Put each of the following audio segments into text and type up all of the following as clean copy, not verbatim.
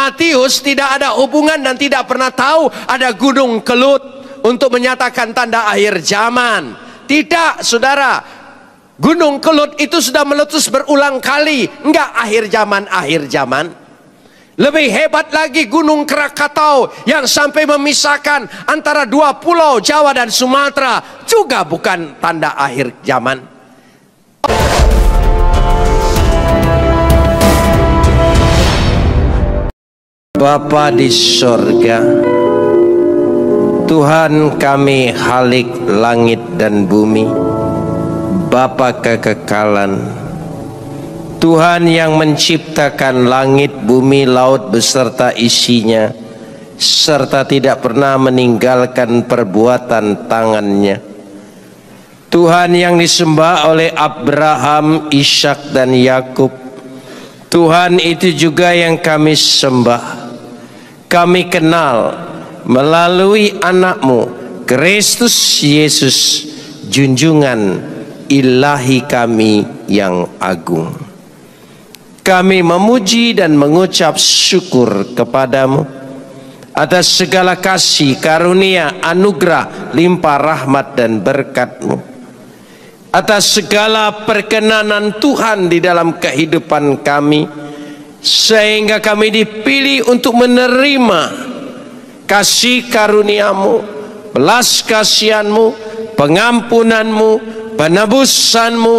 Matius tidak ada hubungan dan tidak pernah tahu ada gunung Kelut untuk menyatakan tanda akhir zaman. Tidak, saudara. Gunung Kelut itu sudah meletus berulang kali. Enggak akhir zaman. Lebih hebat lagi Gunung Krakatau yang sampai memisahkan antara dua pulau Jawa dan Sumatera. Juga bukan tanda akhir zaman. Bapa di sorga, Tuhan kami Khalik langit dan bumi, Bapa kekekalan, Tuhan yang menciptakan langit, bumi, laut beserta isinya, serta tidak pernah meninggalkan perbuatan tangannya. Tuhan yang disembah oleh Abraham, Ishak dan Yakub. Tuhan itu juga yang kami sembah, kami kenal melalui anak-Mu Kristus Yesus, junjungan ilahi kami yang agung. Kami memuji dan mengucap syukur kepadamu atas segala kasih, karunia, anugerah, limpah rahmat dan berkat-Mu, atas segala perkenanan Tuhan di dalam kehidupan kami, sehingga kami dipilih untuk menerima kasih karunia-Mu, belas kasihan-Mu, pengampunan-Mu, penebusan-Mu,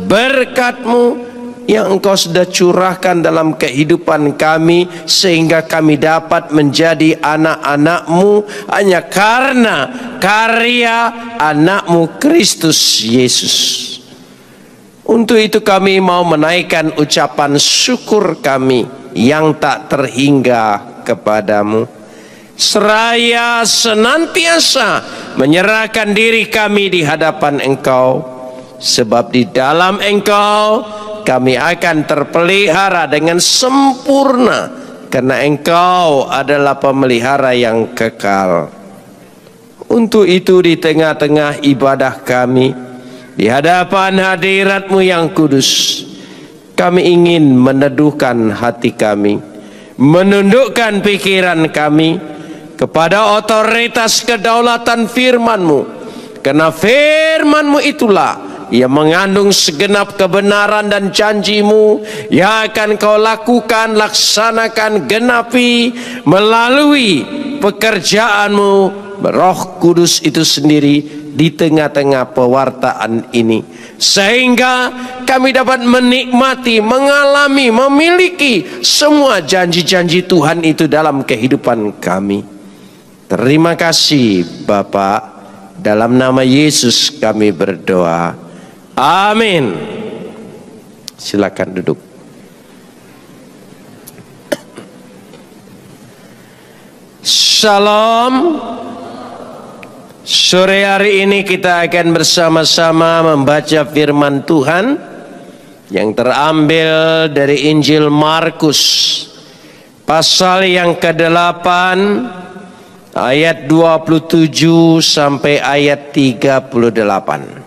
berkat-Mu yang Engkau sudah curahkan dalam kehidupan kami, sehingga kami dapat menjadi anak-anak-Mu hanya karena karya anak-Mu Kristus Yesus. Untuk itu kami mau menaikkan ucapan syukur kami yang tak terhingga kepadamu, seraya senantiasa menyerahkan diri kami di hadapan Engkau, sebab di dalam Engkau kami akan terpelihara dengan sempurna, karena Engkau adalah pemelihara yang kekal. Untuk itu di tengah-tengah ibadah kami, di hadapan hadirat-Mu yang kudus, kami ingin meneduhkan hati kami, menundukkan pikiran kami kepada otoritas kedaulatan firman-Mu, karena firman-Mu itulah yang mengandung segenap kebenaran dan janji-Mu yang akan Kau lakukan, laksanakan, genapi melalui pekerjaan-Mu Roh Kudus itu sendiri di tengah-tengah pewartaan ini, sehingga kami dapat menikmati, mengalami, memiliki semua janji-janji Tuhan itu dalam kehidupan kami. Terima kasih Bapa, dalam nama Yesus kami berdoa. Amin. Silakan duduk. Shalom. Sore hari ini kita akan bersama-sama membaca firman Tuhan yang terambil dari Injil Markus, pasal yang ke-8 ayat 27 sampai ayat 38.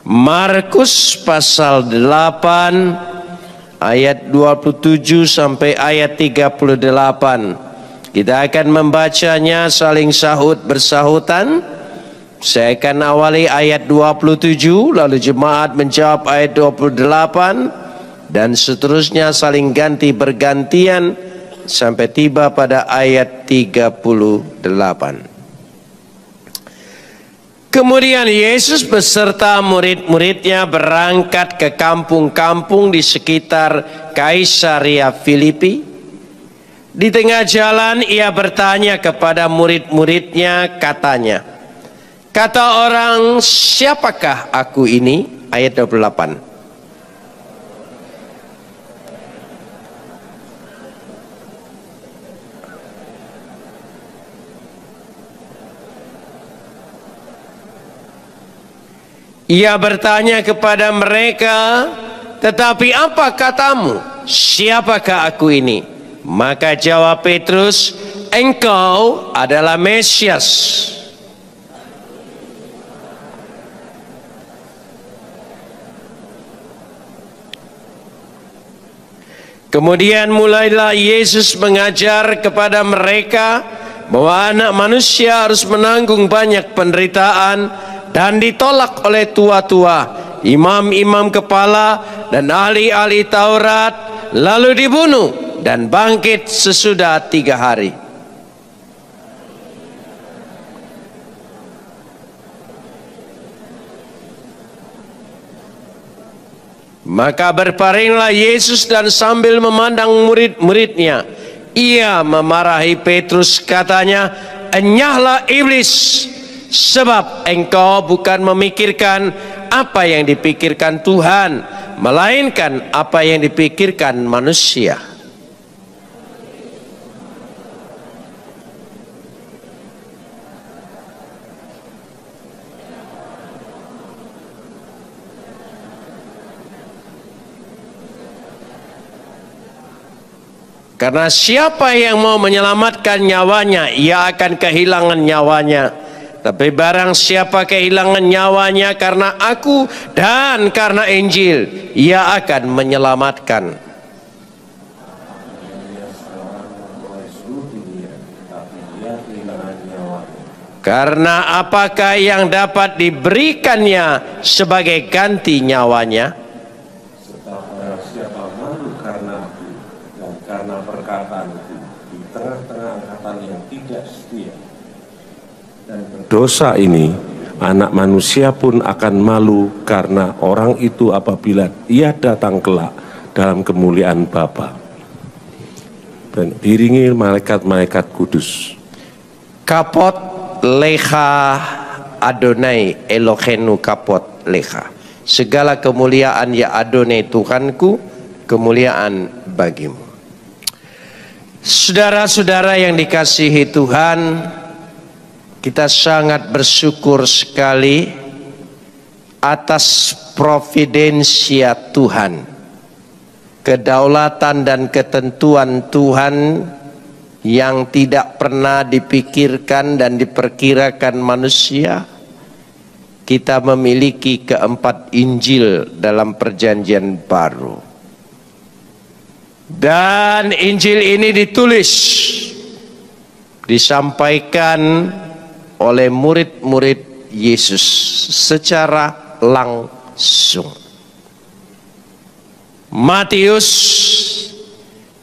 Markus pasal 8 ayat 27 sampai ayat 38. Kita akan membacanya saling sahut bersahutan. Saya akan awali ayat 27, lalu jemaat menjawab ayat 28, dan seterusnya saling ganti bergantian sampai tiba pada ayat 38. Kemudian Yesus beserta murid-muridnya berangkat ke kampung-kampung di sekitar Kaisarea Filipi. Di tengah jalan ia bertanya kepada murid-muridnya, katanya, kata orang, siapakah aku ini? Ayat 28. Ia bertanya kepada mereka, tetapi apa katamu? Siapakah aku ini? Maka jawab Petrus, engkau adalah Mesias. Kemudian mulailah Yesus mengajar kepada mereka bahwa anak manusia harus menanggung banyak penderitaan dan ditolak oleh tua-tua, imam-imam kepala dan ahli-ahli Taurat, lalu dibunuh dan bangkit sesudah 3 hari. Maka berpalinglah Yesus dan sambil memandang murid-muridnya, ia memarahi Petrus, katanya, "Enyahlah iblis, sebab engkau bukan memikirkan apa yang dipikirkan Tuhan, melainkan apa yang dipikirkan manusia." Karena siapa yang mau menyelamatkan nyawanya, ia akan kehilangan nyawanya. Tapi barang siapa kehilangan nyawanya karena aku dan karena Injil, ia akan menyelamatkan. Karena apakah yang dapat diberikannya sebagai ganti nyawanya? Karena perkataan itu di tengah-tengah angkatan yang tidak setia dan dosa ini, anak manusia pun akan malu karena orang itu apabila ia datang kelak dalam kemuliaan Bapa dan diiringi malaikat-malaikat kudus. Kapot lecha Adonai Elohenu kapot lecha. Segala kemuliaan ya Adonai Tuhanku, kemuliaan bagimu. Saudara-saudara yang dikasihi Tuhan, kita sangat bersyukur sekali atas providensia Tuhan, kedaulatan dan ketentuan Tuhan yang tidak pernah dipikirkan dan diperkirakan manusia. Kita memiliki keempat Injil dalam Perjanjian Baru. Dan Injil ini ditulis, disampaikan oleh murid-murid Yesus secara langsung. Matius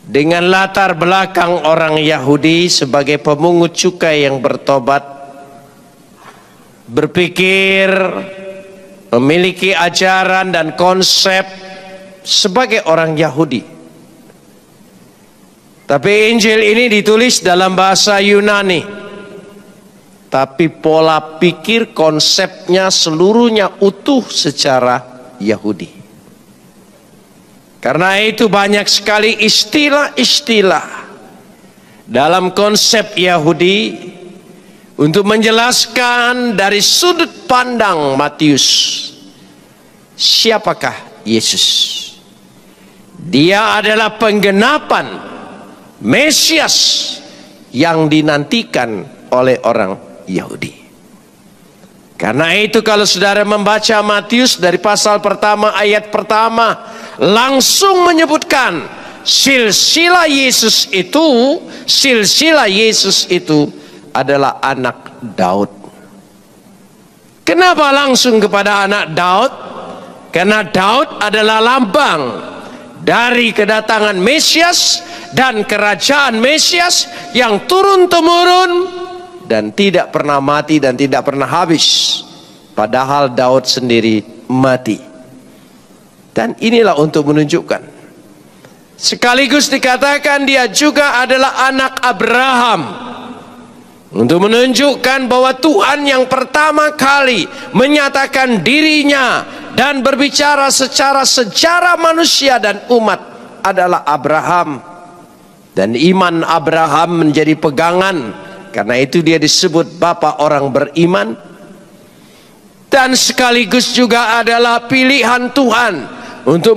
dengan latar belakang orang Yahudi sebagai pemungut cukai yang bertobat, berpikir, memiliki ajaran dan konsep sebagai orang Yahudi. Tapi Injil ini ditulis dalam bahasa Yunani. Tapi pola pikir konsepnya seluruhnya utuh secara Yahudi. Karena itu banyak sekali istilah-istilah dalam konsep Yahudi untuk menjelaskan dari sudut pandang Matius, siapakah Yesus. Dia adalah penggenapan Mesias yang dinantikan oleh orang Yahudi. Karena itu kalau saudara membaca Matius dari pasal pertama ayat pertama, langsung menyebutkan silsilah Yesus itu adalah anak Daud. Kenapa langsung kepada anak Daud? Karena Daud adalah lambang dari kedatangan Mesias dan kerajaan Mesias yang turun-temurun dan tidak pernah mati dan tidak pernah habis. Padahal Daud sendiri mati. Dan inilah untuk menunjukkan, sekaligus dikatakan dia juga adalah anak Abraham, untuk menunjukkan bahwa Tuhan yang pertama kali menyatakan dirinya dan berbicara secara sejarah manusia dan umat adalah Abraham. Dan iman Abraham menjadi pegangan, karena itu dia disebut bapa orang beriman. Dan sekaligus juga adalah pilihan Tuhan untuk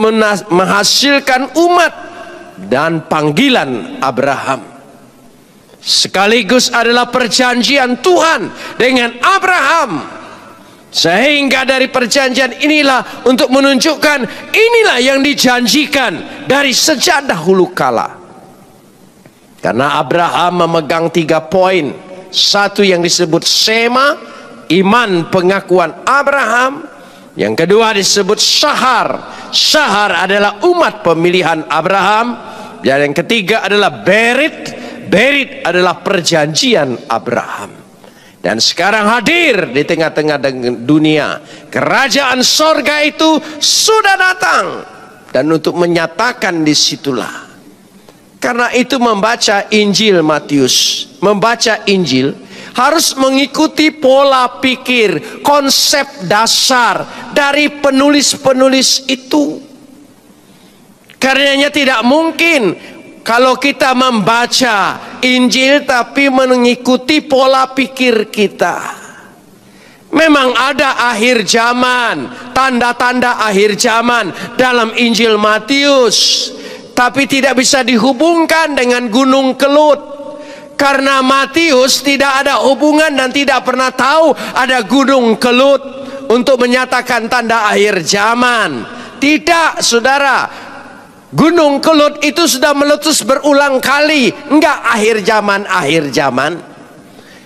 menghasilkan umat dan panggilan Abraham. Sekaligus adalah perjanjian Tuhan dengan Abraham Sehingga dari perjanjian inilah untuk menunjukkan inilah yang dijanjikan dari sejak dahulu kala. Karena Abraham memegang 3 poin. Satu yang disebut Shema, iman pengakuan Abraham. Yang kedua disebut Shahar. Shahar adalah umat pemilihan Abraham. Dan yang ketiga adalah Berit. Berit adalah perjanjian Abraham. Dan sekarang hadir di tengah-tengah dunia. Kerajaan sorga itu sudah datang. Dan untuk menyatakan disitulah. Karena itu membaca Injil Matius. Membaca Injil harus mengikuti pola pikir, konsep dasar dari penulis-penulis itu. Karenanya tidak mungkin kalau kita membaca Injil tapi mengikuti pola pikir kita. Memang ada akhir zaman, tanda-tanda akhir zaman dalam Injil Matius, tapi tidak bisa dihubungkan dengan Gunung Kelut. Karena Matius tidak ada hubungan dan tidak pernah tahu ada Gunung Kelut untuk menyatakan tanda akhir zaman. Tidak, saudara. Gunung Kelut itu sudah meletus berulang kali. Enggak akhir zaman.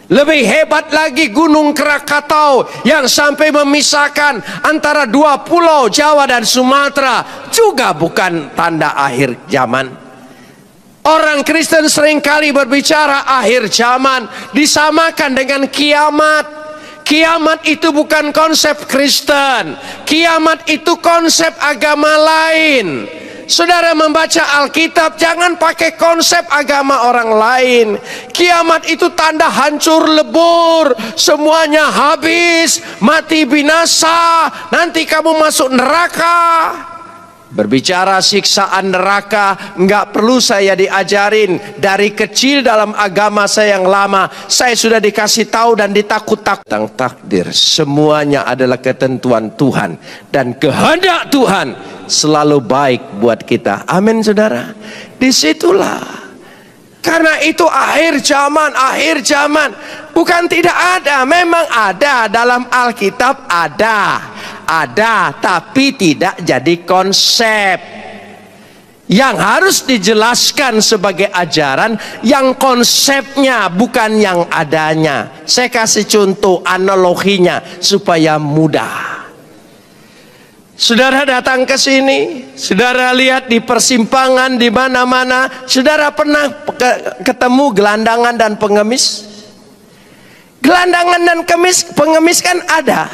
Lebih hebat lagi Gunung Krakatau yang sampai memisahkan antara 2 pulau Jawa dan Sumatera. Juga bukan tanda akhir zaman. Orang Kristen seringkali berbicara akhir zaman disamakan dengan kiamat. Kiamat itu bukan konsep Kristen. Kiamat itu konsep agama lain. Saudara membaca Alkitab, jangan pakai konsep agama orang lain. Kiamat itu tanda hancur lebur, semuanya habis, mati binasa, nanti kamu masuk neraka. Berbicara siksaan neraka, enggak perlu saya diajarin. Dari kecil dalam agama saya yang lama, saya sudah dikasih tahu dan ditakut-takut tentang takdir. Semuanya adalah ketentuan Tuhan dan kehendak Tuhan selalu baik buat kita. Amin, saudara. Disitulah. Karena itu akhir zaman. Bukan tidak ada, memang ada dalam Alkitab, ada, tapi tidak jadi konsep yang harus dijelaskan sebagai ajaran yang konsepnya bukan yang adanya. Saya kasih contoh analoginya supaya mudah. Saudara datang ke sini, saudara lihat di persimpangan di mana-mana, saudara pernah ketemu gelandangan dan pengemis? Gelandangan dan pengemis kan ada,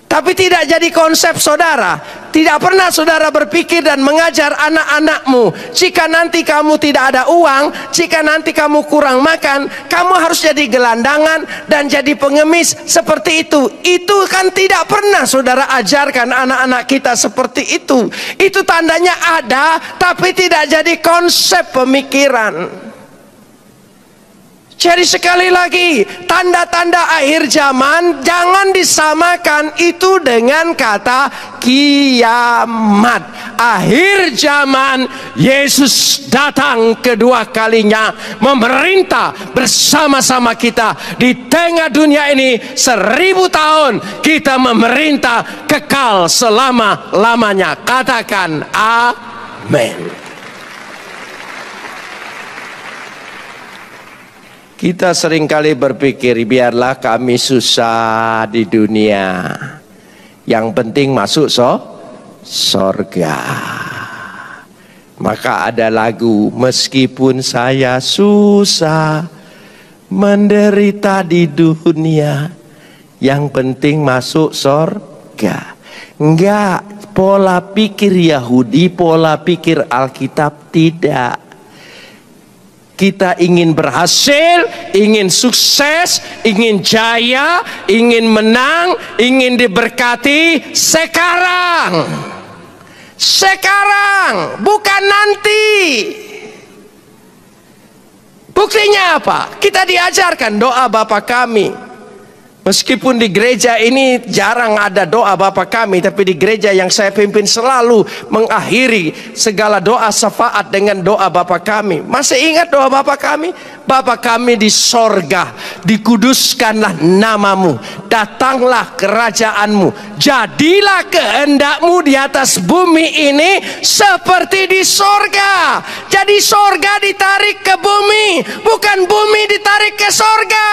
tapi tidak jadi konsep saudara. Tidak pernah saudara berpikir dan mengajar anak-anakmu, jika nanti kamu tidak ada uang, jika nanti kamu kurang makan, kamu harus jadi gelandangan dan jadi pengemis seperti itu. Itu kan tidak pernah saudara ajarkan anak-anak kita seperti itu. Itu tandanya ada, tapi tidak jadi konsep pemikiran. Jadi sekali lagi, tanda-tanda akhir zaman jangan disamakan itu dengan kata kiamat. Akhir zaman, Yesus datang kedua kalinya memerintah bersama-sama kita di tengah dunia ini 1000 tahun. Kita memerintah kekal selama-lamanya. Katakan amin. Kita seringkali berpikir, biarlah kami susah di dunia, yang penting masuk sorga. Maka ada lagu, meskipun saya susah menderita di dunia, yang penting masuk sorga. Enggak, pola pikir Yahudi, pola pikir Alkitab tidak. Kita ingin berhasil, ingin sukses, ingin jaya, ingin menang, ingin diberkati sekarang. Sekarang, bukan nanti. Buktinya apa? Kita diajarkan doa Bapa kami. Meskipun di gereja ini jarang ada doa Bapa Kami, tapi di gereja yang saya pimpin selalu mengakhiri segala doa syafaat dengan doa Bapa Kami. Masih ingat doa Bapa Kami? Bapa Kami di sorga, dikuduskanlah namamu, datanglah kerajaanmu, jadilah kehendakmu di atas bumi ini seperti di sorga. Jadi sorga ditarik ke bumi, bukan bumi ditarik ke sorga.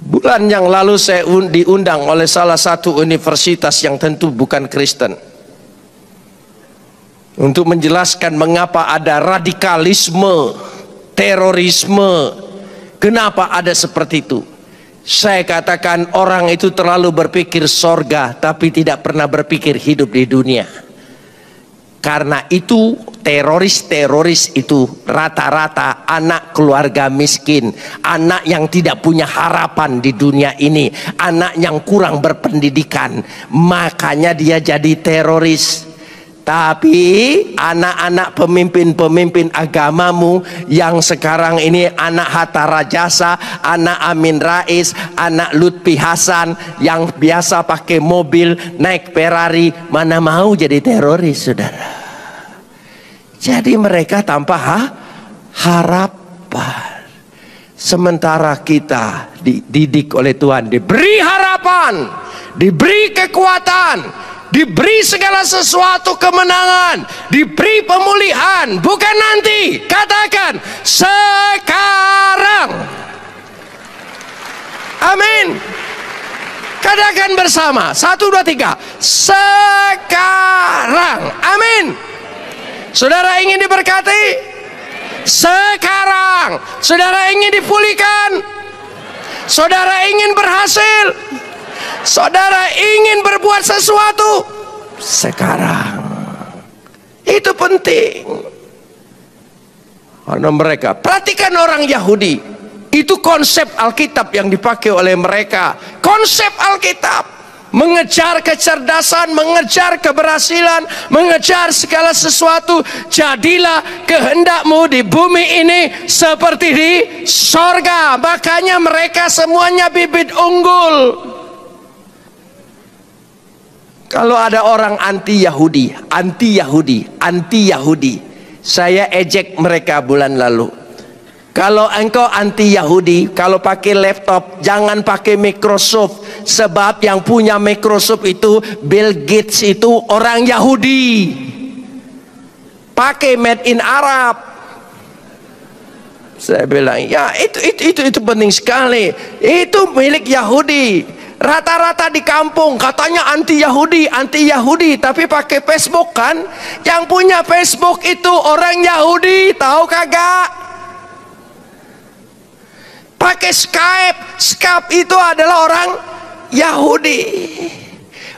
Bulan yang lalu saya diundang oleh salah satu universitas yang tentu bukan Kristen untuk menjelaskan mengapa ada radikalisme, terorisme, kenapa ada seperti itu. Saya katakan orang itu terlalu berpikir sorga tapi tidak pernah berpikir hidup di dunia. Karena itu teroris itu rata-rata anak keluarga miskin, anak yang tidak punya harapan di dunia ini, anak yang kurang berpendidikan, makanya dia jadi teroris. Tapi anak-anak pemimpin-pemimpin agamamu yang sekarang ini, anak Hatta Rajasa, anak Amin Rais, anak Lutfi Hasan yang biasa pakai mobil, naik Ferrari, mana mau jadi teroris, saudara. Jadi mereka tanpa harapan. Sementara kita dididik oleh Tuhan, diberi harapan, diberi kekuatan, diberi segala sesuatu kemenangan, diberi pemulihan, bukan nanti. Katakan sekarang. Amin. Katakan bersama, 1, 2, 3. Sekarang. Amin. Saudara ingin diberkati? Sekarang. Saudara ingin dipulihkan? Saudara ingin berhasil? Saudara ingin berbuat sesuatu? Sekarang. Itu penting. Karena mereka, perhatikan orang Yahudi, itu konsep Alkitab yang dipakai oleh mereka. Konsep Alkitab mengejar kecerdasan, mengejar keberhasilan, mengejar segala sesuatu. Jadilah kehendakmu di bumi ini seperti di sorga. Makanya mereka semuanya bibit unggul. Kalau ada orang anti-Yahudi, saya ejek mereka bulan lalu. Kalau engkau anti-Yahudi, kalau pakai laptop, jangan pakai Microsoft. Sebab yang punya Microsoft itu, Bill Gates itu orang Yahudi. Pakai made in Arab. Saya bilang, ya itu penting sekali. Itu milik Yahudi. Rata-rata di kampung katanya anti-Yahudi, tapi pakai Facebook kan? Yang punya Facebook itu orang Yahudi, tahu kagak? Pakai Skype itu adalah orang Yahudi.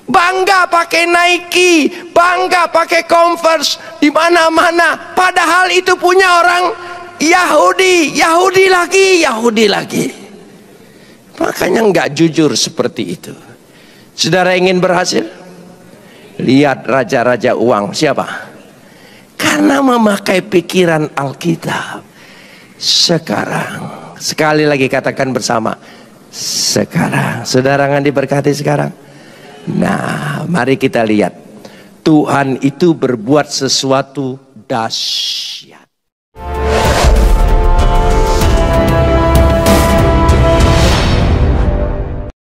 Bangga pakai Nike, bangga pakai Converse di mana-mana. Padahal itu punya orang Yahudi, Yahudi lagi. Makanya nggak jujur seperti itu. Saudara ingin berhasil? Lihat raja-raja uang siapa? Karena memakai pikiran Alkitab. Sekarang. Sekali lagi katakan bersama, sekarang. Saudara akan diberkati sekarang. Nah, mari kita lihat. Tuhan itu berbuat sesuatu dahsyat.